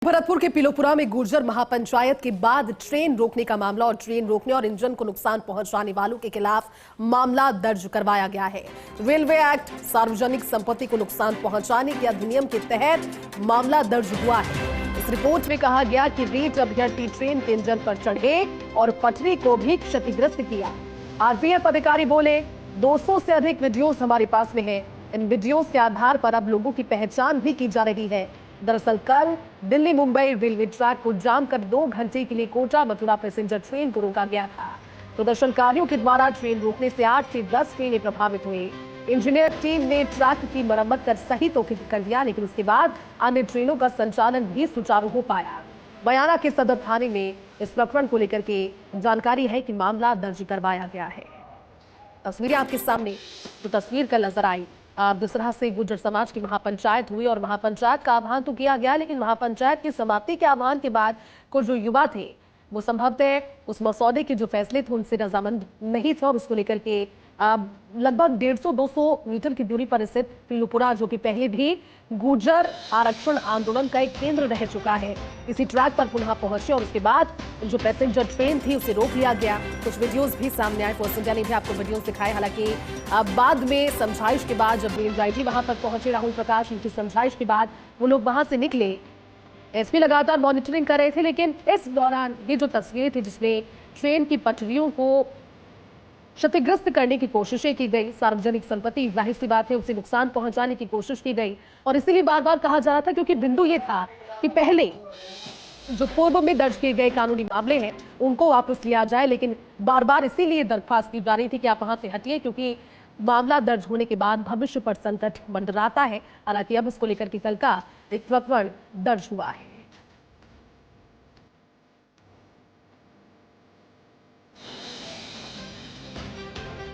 भरतपुर के पिलोपुरा में गुर्जर महापंचायत के बाद ट्रेन रोकने का मामला और ट्रेन रोकने और इंजन को नुकसान पहुंचाने वालों के खिलाफ मामला दर्ज करवाया गया है। रेलवे एक्ट सार्वजनिक संपत्ति को नुकसान पहुंचाने के अधिनियम के तहत मामला दर्ज हुआ है। इस रिपोर्ट में कहा गया कि रेट अभ्यर्थी ट्रेन के इंजन पर चढ़े और पटरी को भी क्षतिग्रस्त किया। आरपीएफ अधिकारी बोले, 200 से अधिक वीडियोस हमारे पास में है। इन वीडियोस के आधार पर अब लोगों की पहचान भी की जा रही है। दरअसल कल दिल्ली मुंबई रेलवे ट्रैक को जाम कर 2 घंटे के लिए कोटा मथुरा पैसेंजर ट्रेन को रोका गया था। प्रदर्शनकारियों के द्वारा ट्रेन रोकने से 8 से 10 ट्रेनें प्रभावित हुई। इंजीनियर टीम ने ट्रैक की मरम्मत कर सही तो कर दिया, लेकिन उसके बाद अन्य ट्रेनों का संचालन भी सुचारू हो पाया। बयाना के सदर थाने में इस प्रकरण को लेकर के जानकारी है कि मामला दर्ज करवाया गया है। तस्वीरें आपके सामने तो तस्वीर कल नजर आई। दूसरा से गुर्जर समाज की महापंचायत हुई और महापंचायत का आह्वान तो किया गया, लेकिन महापंचायत की समाप्ति के आह्वान के बाद कुछ जो युवा थे वो संभवतः उस मसौदे के जो फैसले थे उनसे रजामंद नहीं थे और इसको लेकर के लगभग 150-200 मीटर की दूरी पर स्थित पिलोपुरा, जो कि पहले भी गुर्जर आरक्षण आंदोलन का एक केंद्र रह चुका है, इसी ट्रैक पर पुनः पहुंचे और उसके बाद जो पैसेंजर ट्रेन थी उसे रोक लिया गया। कुछ वीडियोस भी सामने आए, फर्स्ट इंडिया ने भी आपको वीडियोस दिखाए। हालांकि बाद में समझाइश के बाद जब डीआईजी वहां पर पहुंचे राहुल प्रकाश, उनकी समझाइश के बाद वो लोग वहां से निकले। एसपी लगातार मॉनिटरिंग कर रहे थे, लेकिन इस दौरान ये जो तस्वीरें थी जिसमें ट्रेन की पटरियों को क्षतिग्रस्त करने की कोशिशें की गई, सार्वजनिक संपत्ति जाहिर सी बात है उसे नुकसान पहुंचाने की कोशिश की गई और इसीलिए बार बार कहा जा रहा था, क्योंकि बिंदु ये था कि पहले जो पूर्व में दर्ज किए गए कानूनी मामले हैं उनको वापस लिया जाए, लेकिन बार बार इसीलिए दरख्वास्त की जा रही थी कि आप वहां से हटिए, क्योंकि मामला दर्ज होने के बाद भविष्य पर संकट मंडराता है। हालांकि अब इसको लेकर के कल का एक प्रकरण दर्ज हुआ है।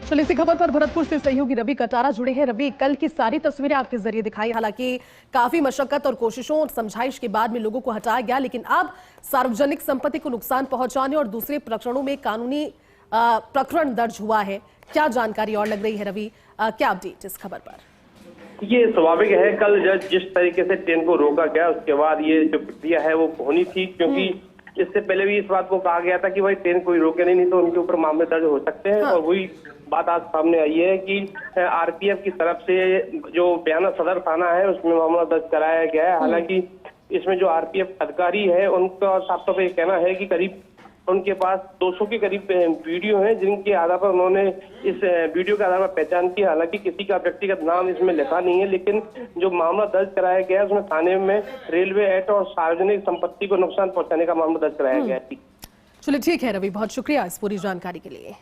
चलिए इसी खबर पर भरतपुर से सहयोगी रवि कटारा जुड़े हैं। रवि, कल की सारी तस्वीरें आपके जरिए दिखाई, हालांकि काफी मशक्कत और कोशिशों और समझाइश के बाद में लोगों को हटाया गया, लेकिन अब सार्वजनिक संपत्ति को नुकसान पहुंचाने और दूसरे प्रकरणों में कानूनी प्रकरण दर्ज हुआ है। क्या जानकारी और लग रही है रवि, क्या अपडेट इस खबर पर? ये स्वाभाविक है, कल जिस तरीके से ट्रेन को रोका गया उसके बाद ये जो प्रक्रिया है वो होनी थी, क्योंकि इससे पहले भी इस बात को कहा गया था कि भाई ट्रेन कोई रोके नहीं तो उनके ऊपर मामले दर्ज हो सकते हैं। और वही बात आज सामने आई है कि आरपीएफ की तरफ से जो बयाना सदर थाना है उसमें मामला दर्ज कराया गया है। हालांकि इसमें जो आरपीएफ अधिकारी है उनका साफ तौर पर कहना है कि करीब उनके पास 200 के करीब वीडियो हैं, जिनके आधार पर उन्होंने इस वीडियो के आधार पर पहचान की। हालांकि किसी का व्यक्तिगत नाम इसमें लिखा नहीं है, लेकिन जो मामला दर्ज कराया गया है उसमें थाने में रेलवे एक्ट और सार्वजनिक संपत्ति को नुकसान पहुंचाने का मामला दर्ज कराया गया है। चलिए ठीक है रवि, बहुत शुक्रिया इस पूरी जानकारी के लिए।